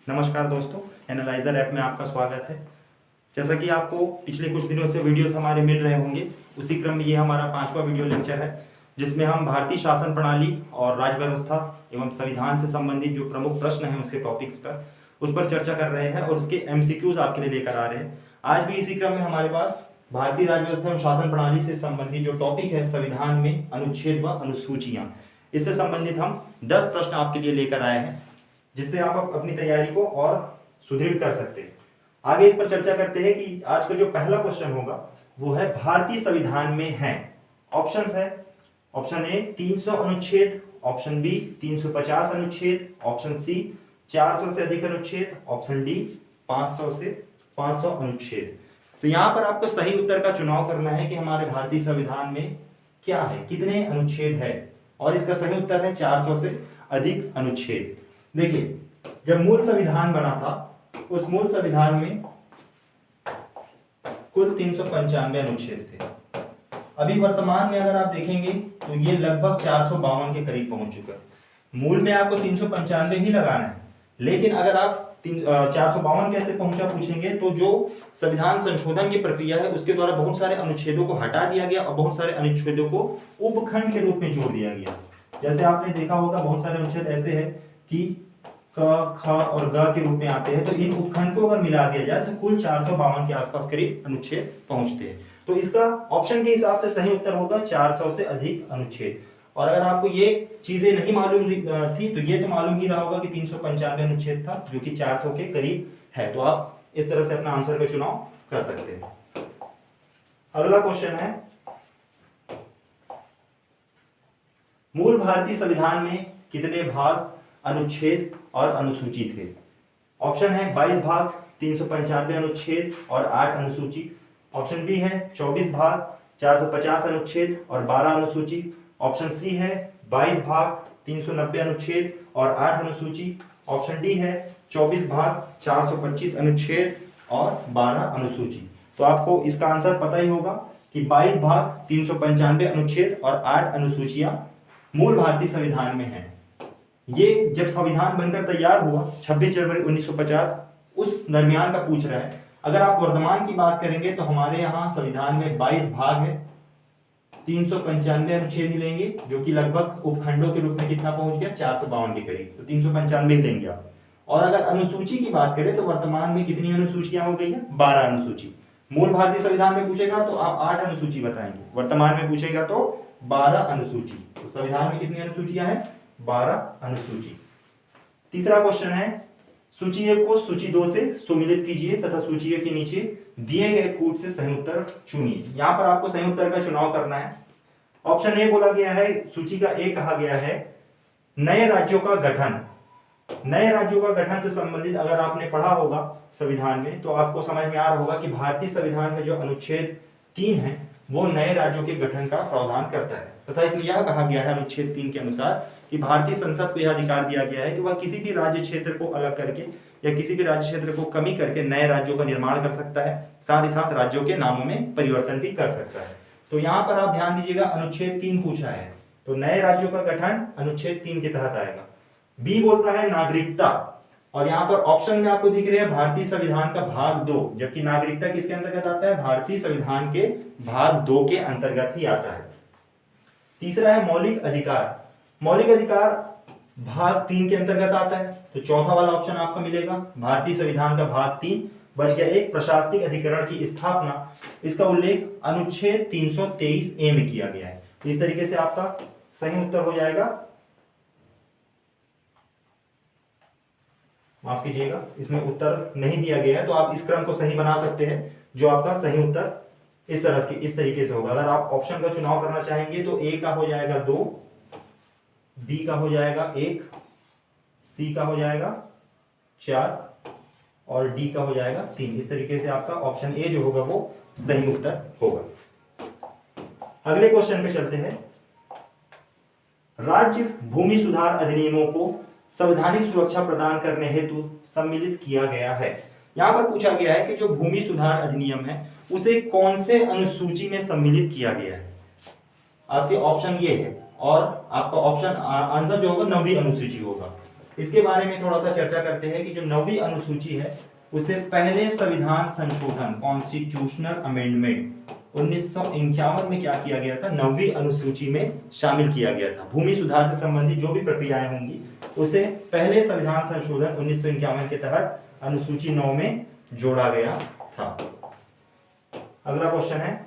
नमस्कार दोस्तों, analyser app में आपका स्वागत है। जैसा कि आपको पिछले कुछ दिनों से वीडियोस हमारे मिल रहे होंगे, उसी क्रम में ये हमारा 5वां वीडियो लेक्चर है, जिसमें हम भारतीय शासन प्रणाली और राज्य व्यवस्था एवं संविधान से संबंधित जो प्रमुख प्रश्न हैं उसके टॉपिक्स पर उस पर चर्चा कर रहे हैं और उसके एमसीक्यूज आपके लिए लेकर आ रहे हैं। आज भी इसी क्रम में हमारे पास भारतीय राज्य व्यवस्था एवं शासन प्रणाली से संबंधित जो टॉपिक है संविधान में अनुच्छेद व अनुसूचियां, इससे संबंधित हम 10 प्रश्न आपके लिए लेकर आए हैं, जिससे आप अपनी तैयारी को और सुदृढ़ कर सकते हैं। आगे इस पर चर्चा करते हैं कि आज का जो पहला क्वेश्चन होगा वो है भारतीय संविधान में है। ऑप्शंस है, ऑप्शन ए 300 अनुच्छेद, ऑप्शन बी 350 अनुच्छेद, ऑप्शन सी 400 से अधिक अनुच्छेद, ऑप्शन डी 500 से 500 अनुच्छेद। तो यहां पर आपको सही उत्तर का चुनाव करना है कि हमारे भारतीय संविधान में क्या है, कितने अनुच्छेद है, और इसका सही उत्तर है 400 से अधिक अनुच्छेद। देखिए, जब मूल संविधान बना था उस मूल संविधान में कुल 395 अनुच्छेद थे। अभी वर्तमान में अगर आप देखेंगे तो ये लगभग 452 के करीब पहुंच चुका है। मूल में आपको 395 ही लगाना है, लेकिन अगर आप 452 कैसे पहुंचा पूछेंगे तो जो संविधान संशोधन की प्रक्रिया है उसके द्वारा बहुत सारे अनुच्छेदों को हटा दिया गया और बहुत सारे अनुच्छेदों को उपखंड के रूप में जोड़ दिया गया। जैसे आपने देखा होगा बहुत सारे अनुच्छेद ऐसे हैं कि क, ख और ग के रूप में आते हैं, तो इन उपखंड को अगर मिला दिया जाए तो कुल 452 के आसपास करीब अनुच्छेद पहुंचते हैं। तो इसका ऑप्शन के हिसाब से सही उत्तर होगा 400 से अधिक अनुच्छेद। और अगर आपको ये चीजें नहीं मालूम थी तो ये तो मालूम ही रहा होगा कि 395 अनुच्छेद था जो कि 400 के करीब है। तो आप इस तरह से अपना आंसर का चुनाव कर सकते हैं। अगला क्वेश्चन है, मूल भारतीय संविधान में कितने भाग, अनुच्छेद और अनुसूची थे? ऑप्शन है 22 भाग, 395 अनुच्छेद और 8 अनुसूची। ऑप्शन बी है 24 भाग, 450 अनुच्छेद और 12 अनुसूची। ऑप्शन सी है 22 भाग, 390 अनुच्छेद और 8 अनुसूची। ऑप्शन डी है 24 भाग, 425 अनुच्छेद और 12 अनुसूची। तो आपको इसका आंसर पता ही होगा कि 22 भाग, 395 अनुच्छेद और 8 अनुसूचियां मूल भारतीय संविधान में हैं। ये जब संविधान बनकर तैयार हुआ 26 जनवरी 1950 उस दरमियान का पूछ रहा है। अगर आप वर्तमान की बात करेंगे तो हमारे यहाँ संविधान में 22 भाग है, 395 अनुच्छेद ही लेंगे जो कि लगभग उपखंडों के रूप में कितना पहुंच गया, 452 के करीब, तो 395 लेंगे आप। और अगर अनुसूची की बात करें तो वर्तमान में कितनी अनुसूचियां हो गई है, 12 अनुसूची। मूल भारतीय संविधान में पूछेगा तो आप 8 अनुसूची बताएंगे, वर्तमान में पूछेगा तो 12 अनुसूची। तो संविधान में कितनी अनुसूचियां हैं, 12 अनुसूची। तीसरा क्वेश्चन है, सूची 1 को सूची 2 से सुमिलित कीजिए तथा सूची 1 के नीचे दिए गए कूट से सही उत्तर चुनिए। यहां पर आपको सही उत्तर का चुनाव करना है। ऑप्शन ए बोला गया है, सूची का ए कहा गया है नए राज्यों का गठन। नए राज्यों का गठन से संबंधित अगर आपने पढ़ा होगा संविधान में तो आपको समझ में आ रहा होगा कि भारतीय संविधान में जो अनुच्छेद 3 है वो नए राज्यों के गठन का प्रावधान करता है, तथा इसमें यह कहा गया है अनुच्छेद 3 के अनुसार कि भारतीय संसद को यह अधिकार दिया गया है कि वह किसी भी राज्य क्षेत्र को अलग करके या किसी भी राज्य क्षेत्र को कमी करके नए राज्यों का निर्माण कर सकता है, साथ ही साथ राज्यों के नामों में परिवर्तन भी कर सकता है। तो यहाँ पर आप ध्यान दीजिएगा, अनुच्छेद 3 पूछा है तो नए राज्यों का गठन अनुच्छेद 3 के तहत आएगा। बी बोलता है नागरिकता, और यहाँ पर ऑप्शन में आपको दिख रहा है भारतीय संविधान का भाग 2, जबकि नागरिकता किसके अंतर्गत आता है, भारतीय संविधान के भाग 2 के अंतर्गत ही आता है। तीसरा है मौलिक अधिकार। मौलिक अधिकार भाग 3 के अंतर्गत आता है, तो चौथा वाला ऑप्शन आपको मिलेगा भारतीय संविधान का भाग 3। बच गया एक, प्रशासनिक अधिकरण की स्थापना। इसका उल्लेख अनुच्छेद 323 ए में किया गया है। इस तरीके से आपका सही उत्तर हो जाएगा, माफ कीजिएगा इसमें उत्तर नहीं दिया गया है, तो आप इस क्रम को सही बना सकते हैं जो आपका सही उत्तर इस तरीके से होगा। अगर आप ऑप्शन का चुनाव करना चाहेंगे तो ए का हो जाएगा 2, बी का हो जाएगा 1, सी का हो जाएगा 4 और डी का हो जाएगा 3। इस तरीके से आपका ऑप्शन ए जो होगा वो सही उत्तर होगा। अगले क्वेश्चन पे चलते हैं। राज्य भूमि सुधार अधिनियमों को संवैधानिक सुरक्षा प्रदान करने हेतु सम्मिलित किया गया है। यहां पर पूछा गया है कि जो भूमि सुधार अधिनियम है उसे कौन से अनुसूची में सम्मिलित किया गया है। आपके ऑप्शन ये है और आपका ऑप्शन आंसर जो होगा 9वीं अनुसूची होगा। इसके बारे में थोड़ा सा चर्चा करते हैं कि जो 9वीं अनुसूची है उसे पहले संविधान संशोधन कॉन्स्टिट्यूशनल अमेंडमेंट 1951 में क्या किया गया था, 9वीं अनुसूची में शामिल किया गया था। भूमि सुधार से संबंधित जो भी प्रक्रियाएं होंगी उसे पहले संविधान संशोधन 1951 के तहत अनुसूची 9 में जोड़ा गया था। अगला क्वेश्चन है,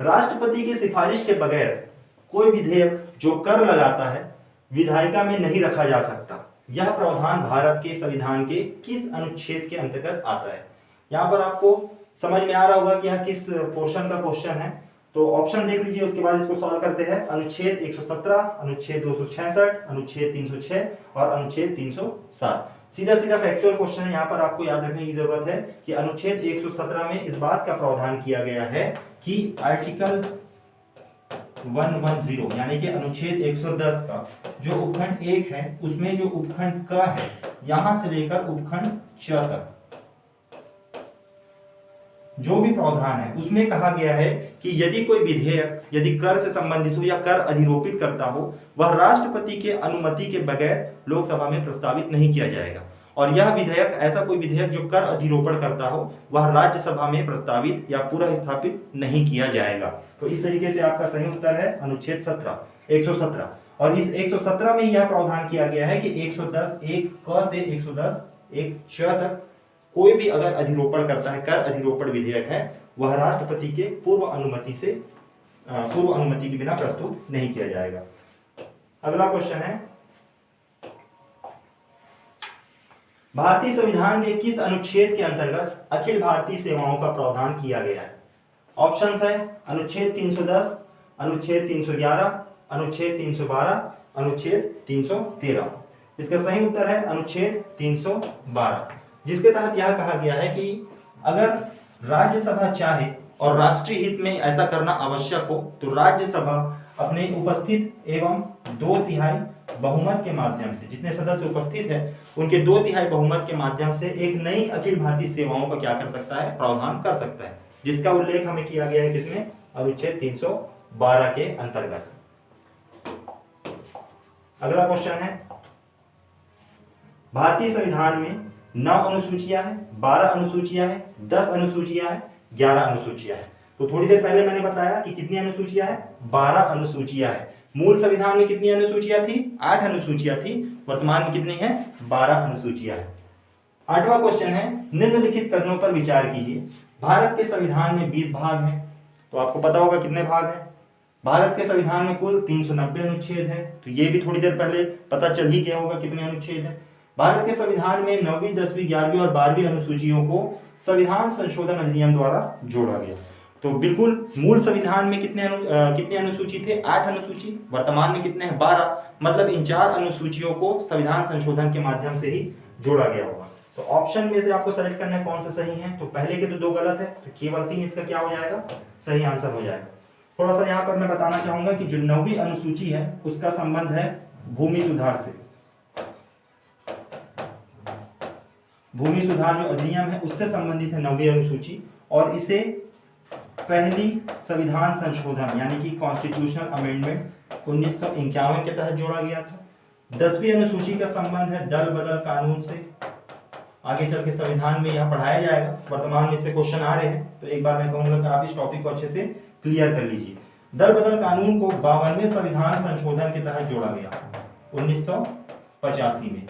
राष्ट्रपति की सिफारिश के बगैर कोई विधेयक जो कर लगाता है विधायिका में नहीं रखा जा सकता। यह प्रावधान भारत के संविधान के किस अनुच्छेद के अंतर्गत आता है। यहाँ पर आपको समझ में आ रहा होगा कि यह किस पोर्शन का क्वेश्चन है, तो ऑप्शन देख लीजिए, उसके बाद इसको सॉल्व करते हैं। अनुच्छेद 117, अनुच्छेद 266, अनुच्छेद 306 और अनुच्छेद 307। सीधा सीधा फैक्चुअल क्वेश्चन है। यहाँ पर आपको याद रखने की जरूरत है कि अनुच्छेद 117 में इस बात का प्रावधान किया गया है कि आर्टिकल 110 यानी कि अनुच्छेद 110 का जो उपखंड 1 है उसमें जो उपखंड क है यहां से लेकर उपखंड च तक जो भी प्रावधान है उसमें कहा गया है कि यदि कोई विधेयक यदि कर से संबंधित हो या कर अधिरोपित करता हो वह राष्ट्रपति के अनुमति के बगैर लोकसभा में प्रस्तावित नहीं किया जाएगा। और यह विधेयक ऐसा कोई विधेयक जो कर अधिरोपण करता हो वह राज्यसभा में प्रस्तावित या पुनः स्थापित नहीं किया जाएगा। तो इस तरीके से आपका सही उत्तर है अनुच्छेद 117। और इस 117 में यह प्रावधान किया गया है कि 110 एक क से 110 एक च तक कोई भी अगर अधिरोपण करता है, कर अधिरोपण विधेयक है, वह राष्ट्रपति के पूर्व अनुमति के बिना प्रस्तुत नहीं किया जाएगा। अगला क्वेश्चन है, भारतीय संविधान के किस अनुच्छेद के अंतर्गत अखिल भारतीय सेवाओं का प्रावधान किया गया है। ऑप्शंस है अनुच्छेद 310, अनुच्छेद 311, अनुच्छेद 312, अनुच्छेद 313। इसका सही उत्तर है अनुच्छेद 312, जिसके तहत यह कहा गया है कि अगर राज्यसभा चाहे और राष्ट्रीय हित में ऐसा करना आवश्यक हो तो राज्यसभा अपने उपस्थित एवं 2/3 बहुमत के माध्यम से, जितने सदस्य उपस्थित हैं उनके 2/3 बहुमत के माध्यम से एक नई अखिल भारतीय सेवाओं का क्या कर सकता है, प्रावधान कर सकता है, जिसका उल्लेख हमें किया गया है किसमें, अनुच्छेद 312 के अंतर्गत। अगला क्वेश्चन है, भारतीय संविधान में 9 अनुसूचियां हैं, 12 अनुसूचियां हैं, 10 अनुसूचियां हैं, 11 अनुसूचियां हैं। तो थोड़ी देर पहले मैंने बताया कि कितनी अनुसूचियां हैं, 12 अनुसूचियां हैं। मूल संविधान में कितनी अनुसूचियां थी, 8 अनुसूचियां थी, वर्तमान में कितनी है, 12 अनुसूचियां हैं। 8वां क्वेश्चन है, निम्नलिखित कथनों पर विचार कीजिए। भारत के संविधान में 20 भाग हैं, तो आपको पता होगा कितने भाग हैं। भारत के संविधान में कुल 390 अनुच्छेद है, तो ये भी थोड़ी देर पहले पता चल ही गया होगा कितने अनुच्छेद है। भारत के संविधान में 9वीं, 10वीं, 11वीं और 12वीं अनुसूचियों को संविधान संशोधन अधिनियम द्वारा जोड़ा गया। तो बिल्कुल मूल संविधान में कितने अनुसूची थे, 8 अनुसूची, वर्तमान में कितने हैं, 12। मतलब इन 4 अनुसूचियों को संविधान संशोधन के माध्यम से ही जोड़ा गया होगा। तो ऑप्शन में से आपको सेलेक्ट करना है कौन सा सही है। तो पहले के तो 2 गलत है, तो केवल 3 इसका क्या हो जाएगा, सही आंसर हो जाएगा। थोड़ा सा यहाँ पर मैं बताना चाहूंगा कि जो 9वीं अनुसूची है उसका संबंध है भूमि सुधार से। भूमि सुधार जो अधिनियम है उससे संबंधित है 9वीं अनुसूची, और इसे पहली संविधान संशोधन यानी कि कॉन्स्टिट्यूशनल अमेंडमेंट 1951 के तहत जोड़ा गया था। 10वीं अनुसूची का संबंध है दल बदल कानून से। आगे चल के संविधान में यह पढ़ाया जाएगा, वर्तमान में इससे क्वेश्चन आ रहे हैं, तो एक बार मैं कहूंगा कि आप इस टॉपिक को अच्छे से क्लियर कर लीजिए। दल बदल कानून को 52वें संविधान संशोधन के तहत जोड़ा गया 1985 में।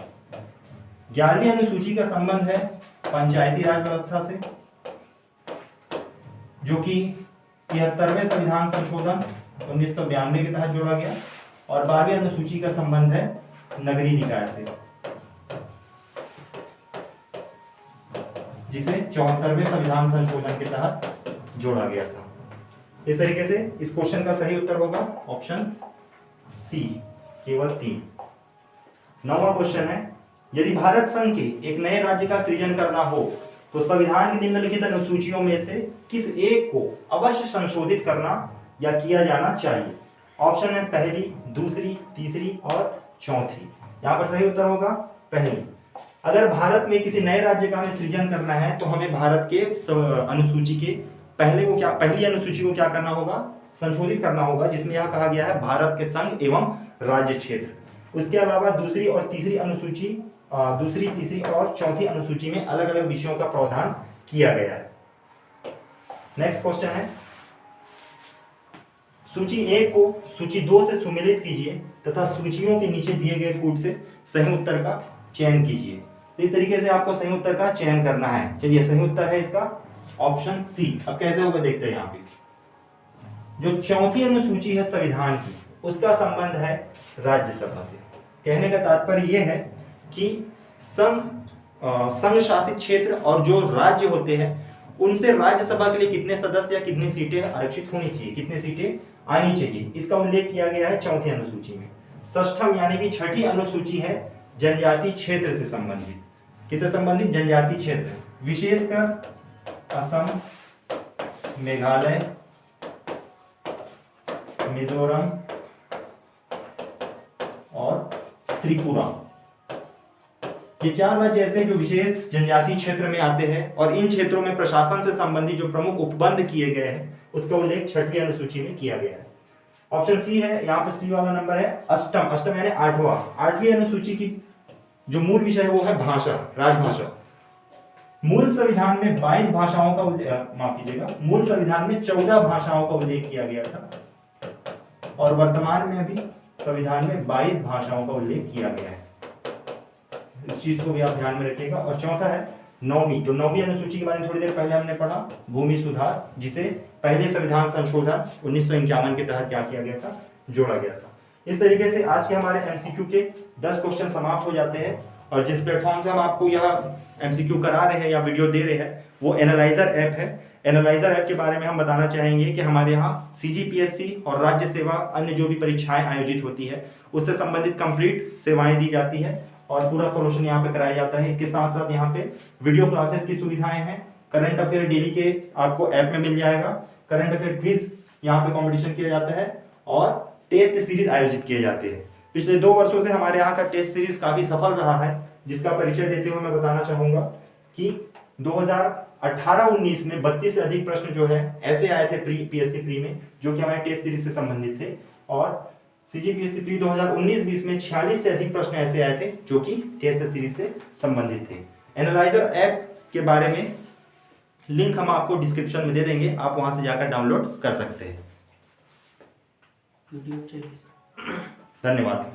11वीं अनुसूची का संबंध है पंचायती राज व्यवस्था से, जो कि 73वें संविधान संशोधन 1992 के तहत जोड़ा गया, और 12वीं अनुसूची का संबंध है नगरीय निकाय से, जिसे 74वें संविधान संशोधन के तहत जोड़ा गया था। इस तरीके से इस क्वेश्चन का सही उत्तर होगा ऑप्शन सी, केवल 3। 9वां क्वेश्चन है, यदि भारत संघ के एक नए राज्य का सृजन करना हो तो संविधान की निम्नलिखित अनुसूचियों में से किस एक को अवश्य संशोधित करना या किया जाना चाहिए। ऑप्शन है पहली, दूसरी, तीसरी और चौथी। यहाँ पर सही उत्तर होगा पहली। अगर भारत में किसी नए राज्य का हमें सृजन करना है तो हमें भारत के अनुसूची के पहली अनुसूची को क्या करना होगा, संशोधित करना होगा, जिसमें यह कहा गया है भारत के संघ एवं राज्य क्षेत्र। उसके अलावा दूसरी और तीसरी अनुसूची, दूसरी, तीसरी और चौथी अनुसूची में अलग अलग विषयों का प्रावधान किया गया है। नेक्स्ट क्वेश्चन है, सूची 1 को सूची 2 से सुमेलित कीजिए तथा सूचियों के नीचे दिए गए कूट से सही उत्तर का चयन कीजिए। इस तरीके से आपको सही उत्तर का चयन करना है। चलिए, सही उत्तर है इसका ऑप्शन सी। अब कैसे होगा देखते हैं। यहाँ पे जो चौथी अनुसूची है संविधान की, उसका संबंध है राज्यसभा से। कहने का तात्पर्य यह है कि संघ शासित क्षेत्र और जो राज्य होते हैं उनसे राज्यसभा के लिए कितने सदस्य या कितनी सीटें आरक्षित होनी चाहिए, कितनी सीटें आनी चाहिए, इसका उल्लेख किया गया है चौथी अनुसूची में। षष्ठम यानी कि छठी अनुसूची है जनजातीय क्षेत्र से संबंधित। किससे संबंधित? जनजातीय क्षेत्र, विशेषकर असम, मेघालय, मिजोरम और त्रिपुरा। ये 4 राज्य ऐसे हैं जो विशेष जनजातीय क्षेत्र में आते हैं और इन क्षेत्रों में प्रशासन से संबंधित जो प्रमुख उपबंध किए गए हैं उसका उल्लेख छठवीं अनुसूची में किया गया है। ऑप्शन सी है, यहाँ पर सी वाला नंबर है अष्टम। अष्टम यानी 8वां। 8वीं अनुसूची की जो मूल विषय है वो है भाषा, राजभाषा। मूल संविधान में 22 भाषाओं का माफ कीजिएगा, मूल संविधान में 14 भाषाओं का उल्लेख किया गया था और वर्तमान में अभी संविधान में 22 भाषाओं का उल्लेख किया गया है। इस चीज को भी आप ध्यान में रखिएगा। और चौथा है नौवीं। तो 9वीं अनुसूची के बारे में थोड़ी देर पहले हमने पढ़ा, भूमि सुधार, जिसे पहले संविधान संशोधन 1951 के तहत क्या किया गया था, जोड़ा गया था। इस तरीके से आज के हमारे एमसीक्यू के 10 क्वेश्चन समाप्त हो जाते हैं। और जिस प्लेटफॉर्म से हम आपको यह एमसीक्यू करा रहे हैं या वीडियो दे रहे हैं वो एनालाइजर ऐप है। एनालाइजर ऐप के बारे में हम बताना चाहेंगे कि हमारे यहाँ सीजीपीएससी और राज्य सेवा अन्य जो भी परीक्षाएं आयोजित होती है उससे संबंधित कंप्लीट सेवाएं दी जाती है और पूरा सोल्यूशन यहाँ पे कराया जाता है। इसके साथ साथ यहाँ पे वीडियो क्लासेस की सुविधाएं हैं। करंट अफेयर डेली के आपको ऐप में मिल जाएगा। करंट अफेयर क्विज यहाँ पे कंपटीशन किया जाता है और टेस्ट सीरीज आयोजित किए जाते हैं। पिछले 2 वर्षों से हमारे यहाँ का टेस्ट सीरीज काफी सफल रहा है, जिसका परिचय देते हुए मैं बताना चाहूंगा कि 2018-19 में 32 से अधिक प्रश्न जो है ऐसे आए थे पीएससी प्री में जो कि हमारे टेस्ट सीरीज से संबंधित थे और सीजीपीएससी प्री 2019-20 में 46 से अधिक प्रश्न ऐसे आए थे जो कि टेस्ट सीरीज से संबंधित थे। एनालाइजर ऐप के बारे में लिंक हम आपको डिस्क्रिप्शन में दे देंगे, आप वहां से जाकर डाउनलोड कर सकते हैं। धन्यवाद।